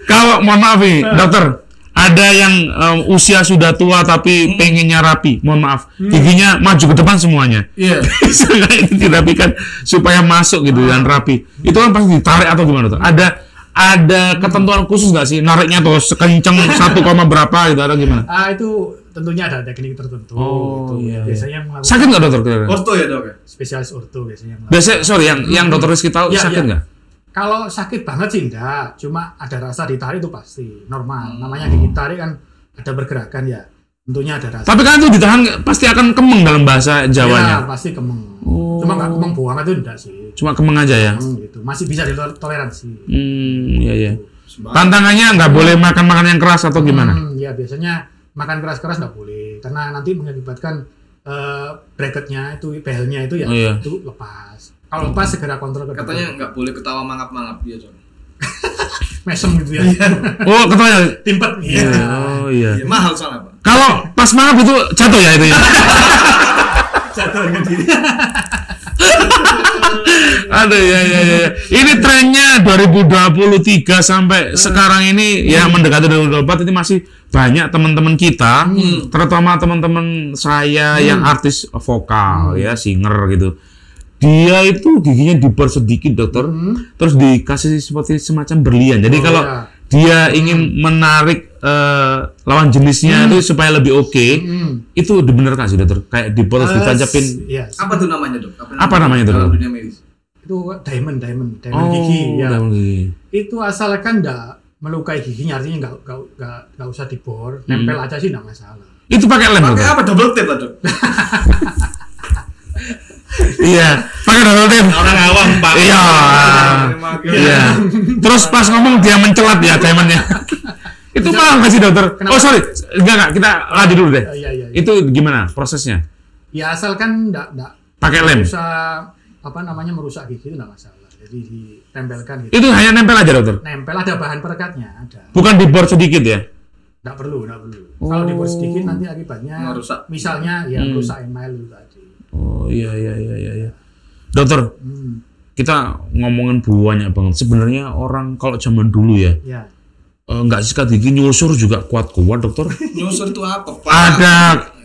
Kalau mohon maaf nih, dokter, ada yang usia sudah tua tapi pengennya rapi, mohon maaf, giginya maju ke depan semuanya. Iya. Itu dirapikan supaya masuk gitu dan rapi. Itu kan pasti ditarik atau gimana, dokter? Ada ketentuan khusus nggak sih nariknya tuh sekenceng 1, berapa gitu atau gimana? Itu tentunya ada teknik tertentu. Oh gitu. iya. Biasanya yang melakukan Sakit nggak dokter? Orto ya dok ya? spesialis orto biasanya. Sorry yang dokter Rizky tahu Ya, sakit ya. nggak? Kalau sakit banget sih enggak, cuma ada rasa ditarik itu pasti normal. Namanya gigi tarik kan ada pergerakan ya. Tentunya ada rasa. Tapi kan itu ditahan pasti akan kemeng dalam bahasa Jawanya. Ya, pasti kemeng. Oh. Cuma nggak kemeng buang itu enggak sih. Cuma kemeng aja ya. Gitu. Masih bisa ditoleransi. Iya. Tantangannya nggak boleh makan yang keras atau gimana? Ya biasanya makan keras-keras nggak boleh karena nanti mengakibatkan bracketnya itu belnya itu ya itu lepas. Kalau lepas segera kontrol ke dokter. Katanya nggak boleh ketawa mangap-mangap ya John. Mesem gitu ya. Oh ketanya. Timpet. Iya. Oh iya. Ya, mahal soalnya Pak. Kalau pas mangap itu jatuh ya itu ya. Jatuh dengan diri. Aduh ya. Ini trennya 2023 sampai sekarang ini ya mendekati 2024 ini masih banyak teman-teman kita, terutama teman-teman saya yang artis vokal ya, singer gitu. Dia itu giginya dibor sedikit dokter, terus dikasih seperti semacam berlian. Jadi kalau dia ingin menarik lawan jenisnya itu supaya lebih oke, itu bener kan sih dokter? Kayak dibor terus ditancapin. Yes. Apa tuh namanya dok? Apa namanya tuh? Dunia medis. Itu diamond gigi ya. Diamond gigi. Itu asalkan enggak melukai giginya, artinya enggak usah dibor, nempel aja sih enggak masalah. Itu pakai lem Pakai dokter? apa? Double tape lah dok. Iya, pakai double tape. Orang awam Pak. Iya. Terus pas ngomong dia mencelat ya diamondnya. Itu mahal nggak sih dokter? Kenapa? Oh sorry, enggak kita lanjut dulu deh. Iya. Itu gimana prosesnya? Ya asalkan enggak Pakai lem. usah merusak gigi itu enggak masalah. Jadi ditempelkan gitu. Itu hanya nempel aja dokter? Nempel ada bahan perekatnya, ada. Bukan dibor sedikit ya? Enggak perlu. Kalau dibor sedikit nanti akibatnya Merusak. misalnya ya merusak email itu tadi. Oh iya. Dokter, kita ngomongin banyak banget. Sebenarnya orang kalau zaman dulu ya, Ya. nggak sikat gigi nyusur juga kuat-kuat dokter. Nyusur itu apa Pak?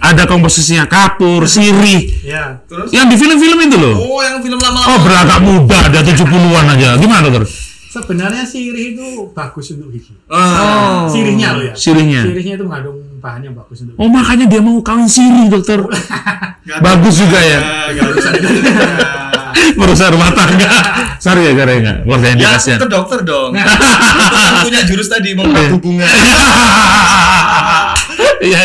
Ada komposisinya kapur, sirih. Ya. Terus? Yang di film-film itu loh. Oh yang film lama-lama. Oh beragak muda, ada 70-an aja. Gimana dokter? Sebenarnya sirih itu bagus untuk gigi. Oh. Sirihnya loh ya. Sirihnya. Sirihnya itu mengandung bahan yang bagus untuk gigi. Oh makanya dia mau kawin sirih dokter. Bagus juga ya. Gak bisa. Merusak rumah tangga. Sorry ya enggak. Keluarga yang Ya dikasihan. ke dokter dong. Dokter punya jurus tadi membuat hubungan. Iya.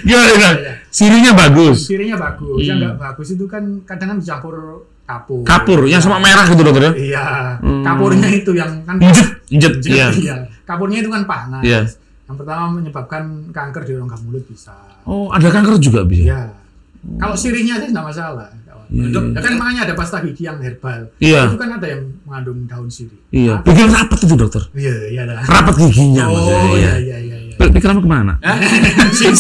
Gimana? Sirihnya bagus. Sirihnya bagus. Yang nggak bagus itu kan kadang dicampur kapur. Kapur yang sama merah gitu dokter ya? Iya. Kapurnya itu yang kan Injet. Iya. Iya. Kapurnya itu kan panas. Iya. Yang pertama menyebabkan kanker di rongga mulut bisa. Oh, ada kanker juga bisa. Iya. Kalau sirihnya aja nggak masalah. Ya kan makanya ada pasta gigi yang herbal. Iya. Itu kan ada yang mengandung daun sirih. Iya. Bikin rapat itu dokter. Iya dah. Rapat giginya Oh maksudnya. iya. Pikiranmu kemana? Sing.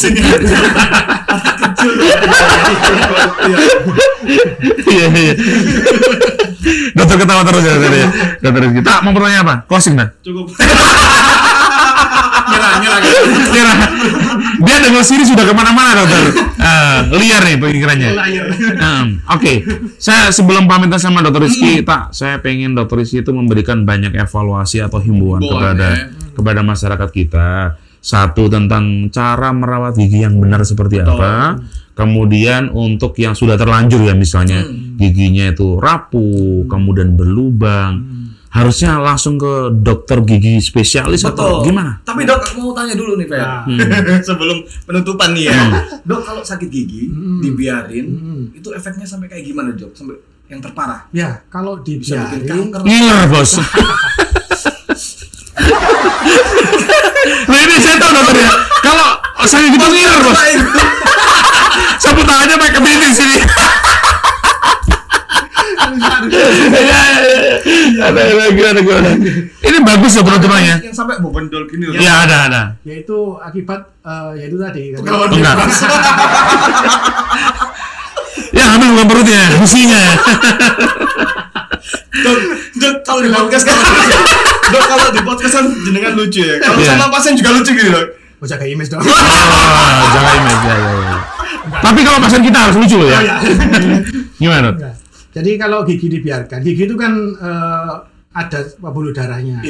Iya. Dokter ketawa terus ya tadi. Dokter kita mau bertanya apa? Closing dah. Cukup. Nyerah. Dia dengan siri sudah kemana-mana dokter. Liar nih pemikirannya. Oke. Saya sebelum pamitan sama dokter Rizky, saya pengen dokter Rizky itu memberikan banyak evaluasi atau himbauan kepada masyarakat kita. Satu, tentang cara merawat gigi yang benar seperti apa. Kemudian untuk yang sudah terlanjur ya misalnya giginya itu rapuh, kemudian berlubang, harusnya langsung ke dokter gigi spesialis atau gimana? Tapi dok, aku mau tanya dulu nih, Fer. Sebelum penutupan nih ya. Dok, kalau sakit gigi dibiarin, itu efeknya sampai kayak gimana, Dok? Sampai yang terparah? Ya, kalau dibiarin ngiler, Bos. Nah ini saya tahu dokter ya. Kalau saya gitu ngiler, Bos. Sapu tangannya pakai kebiting sini. Gimana? Ini bagus ya penutupannya. Yang sampai bobendol gini loh. Iya, ada. Yaitu akibat yaitu tadi. Enggak. Ya, hamil bukan perutnya, fungsinya. Dok, kalau di podcast kan, Dok, kalau di podcast kan jenengan lucu ya. Kalau sama pasien juga lucu gitu, Dok. Oh, jaga image dong. Jaga image ya. Tapi kalau pasien kita harus lucu loh ya. Gimana, Dok? Jadi kalau gigi dibiarkan, gigi itu kan ada pembuluh darahnya.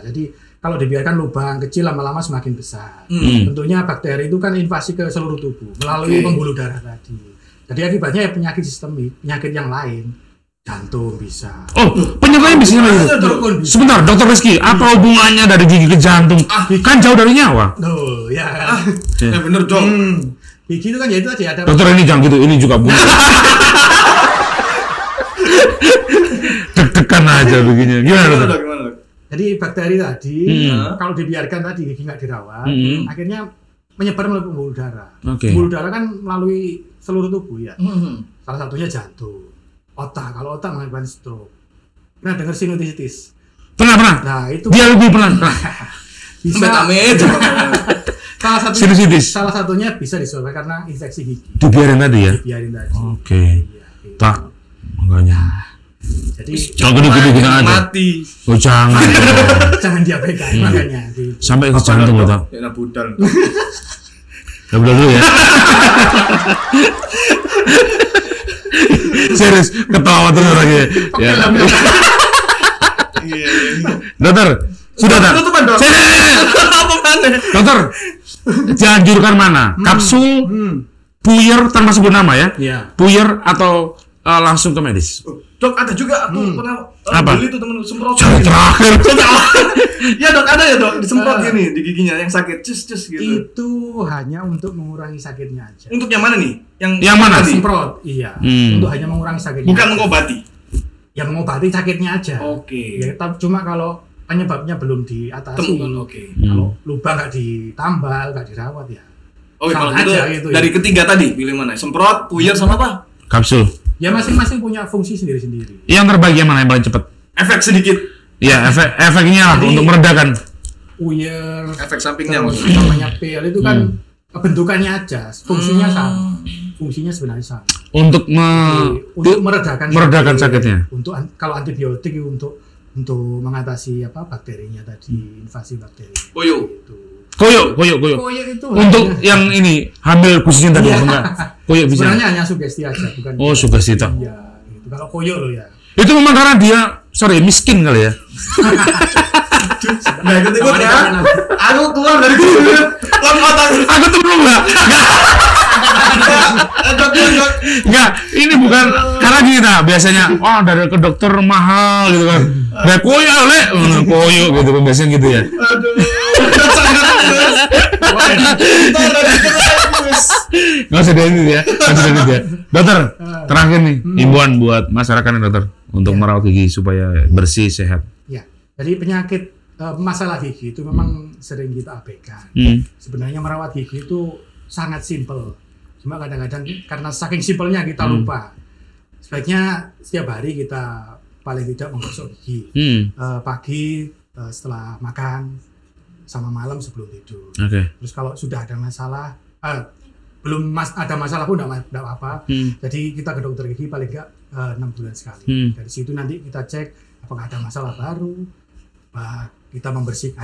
Jadi kalau dibiarkan lubang kecil lama-lama semakin besar. Tentunya bakteri itu kan invasi ke seluruh tubuh melalui pembuluh darah tadi. Jadi akibatnya ya penyakit sistemik, penyakit yang lain. Jantung bisa. Oh, penyakitnya bisa lagi. Sebentar, Dokter Rizky, apa hubungannya dari gigi ke jantung? Kan jauh dari nyawa. Loh, ya. Ya bener, Dok. Gigi itu kan ya itu tadi ada. Dokter ini jangan gitu, ini juga bunuh. Deg-degan aja begini. Gimana, Dokter? Jadi bakteri tadi kalau dibiarkan tadi gigi nggak dirawat, akhirnya menyebar melalui pembuluh darah. Pembuluh darah kan melalui seluruh tubuh ya. Salah satunya jantung. Otak, kalau otak mengakibatkan stroke. Pernah dengar sinusitis? Pernah. Nah, itu dia lebih pernah. Bisa. Sinusitis. Salah satunya bisa disebabkan karena infeksi gigi. Dibiarin tadi ya? Dibiarin tadi. Oke. Tak, makanya. Jadi jangan gini-gini aja. Mati. Oh, jangan. Jangan diabaikan makanya. Sampai ke jantung loh, tak. Ya budal. Ya budal dulu ya. Serius, ketawa terus lagi. Ya. Dokter, sudah tak? Dokter, jangan jurukan mana? Kapsul, puyer tanpa sebut nama ya? Puyer atau langsung ke medis? Dok, ada juga aku pernah beli itu temen semprot. Terakhir. Ya dok, ada ya dok, disemprot gini di giginya yang sakit, cus gitu. Itu hanya untuk mengurangi sakitnya aja. Untuk yang mana nih? Yang mana? Semprot, iya. Untuk hanya mengurangi sakitnya. Bukan mengobati. Ya mengobati sakitnya aja. Oke. Ya, cuma kalau penyebabnya belum diatasi. Kalau lubang nggak ditambal, nggak dirawat ya. Oh, kalau gitu dari ketiga tadi pilih mana? Semprot, puyer sama apa? Kapsul. Ya masing-masing punya fungsi sendiri-sendiri. Yang terbaik yang mana yang paling cepat? Efek sedikit. Iya, efeknya lah untuk meredakan. Puyer, efek sampingnya namanya pil itu kan bentukannya aja, fungsinya sama. Fungsinya sebenarnya sama. Untuk meredakan sakitnya. Untuk kalau antibiotik untuk mengatasi bakterinya tadi, invasi bakteri. Koyok itu untuk yang ini hamil khususnya tadi enggak? Koyok bisa. Sebenarnya hanya sugesti aja, bukan. Oh, sugesti tak. Iya, gitu. Kalau koyok loh ya. Itu memang karena dia miskin kali ya. Nah, ikut ya. Aku keluar dari sini. Aku tuh belum enggak. Enggak, ini bukan karena kita biasanya dari ke dokter mahal gitu kan. Nah, koyok gitu biasanya gitu ya. Nggak usah diedit ya. Dokter, terakhir nih himbauan buat masyarakat nih dokter untuk merawat gigi supaya bersih sehat. Ya, jadi penyakit masalah gigi itu memang sering kita abaikan. Sebenarnya merawat gigi itu sangat simpel. Cuma kadang-kadang karena saking simpelnya kita lupa. Sebaiknya setiap hari kita paling tidak menggosok gigi. Pagi setelah makan sama malam sebelum tidur. Terus kalau sudah ada masalah, belum ada masalah pun tidak apa-apa. Jadi kita ke dokter gigi paling enggak 6 bulan sekali. Dari situ nanti kita cek apakah ada masalah baru. Kita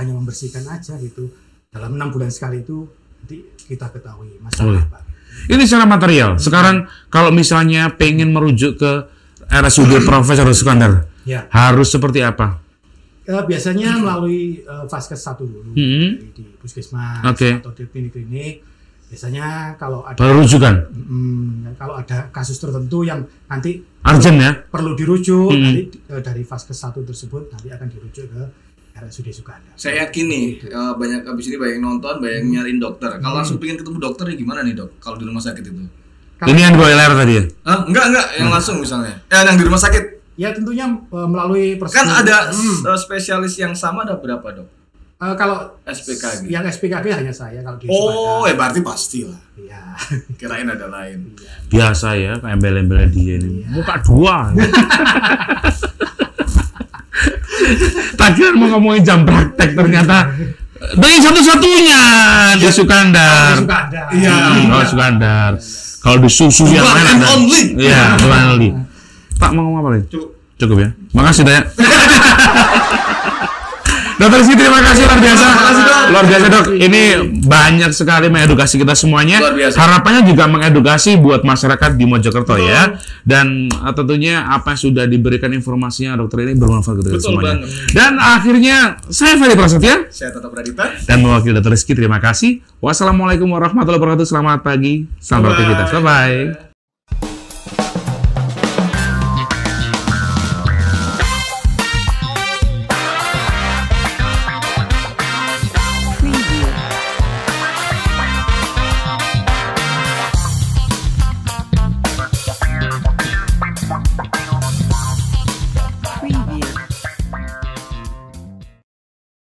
hanya membersihkan aja gitu. Dalam 6 bulan sekali itu nanti kita ketahui masalah apa. Ini secara material. Sekarang kalau misalnya pengen merujuk ke RSUD Profesor Sukandar, harus seperti apa? Biasanya melalui Vaskes 1 dulu di puskesmas atau di klinik-klinik. Biasanya kalau ada rujukan, kalau ada kasus tertentu yang nanti urgent ya, perlu dirujuk, nanti dari Vaskes 1 tersebut nanti akan dirujuk ke RSUD Sukandar. Saya yakin nih banyak abis ini banyak nonton, banyak nyariin dokter. Kalau langsung pengen ketemu dokter ya gimana nih dok? Kalau di rumah sakit itu? Ini yang di boiler tadi ya? Enggak, yang langsung misalnya. Yang di rumah sakit? Ya tentunya melalui kan ada spesialis yang sama ada berapa dok? Kalau SPKG, yang SPKG hanya saya kalau di Sukandar. Berarti pasti lah. Iya. Kirain ada lain. Biasa ya, kayak embel-embel dia ini. Muka dua. Tadi mau ngomongin jam praktek ternyata dari satu-satunya di Sukandar. Iya. Oh, Sukandar. Kalau di susu yang mana ada? Iya, only. Pak mau ngomong apa lagi? Cukup ya. Makasih Daya. Dokter Rizky, terima kasih luar biasa. Luar biasa dok. Ini banyak sekali mengedukasi kita semuanya. Harapannya juga mengedukasi buat masyarakat di Mojokerto ya. Dan tentunya apa yang sudah diberikan informasinya dokter ini bermanfaat untuk semuanya. Dan akhirnya saya Ferry Prasetya. Saya Toto Pradita. Dan mewakili dokter Rizky, terima kasih. Wassalamualaikum warahmatullahi wabarakatuh. Selamat pagi. Selamat beraktivitas. Bye bye.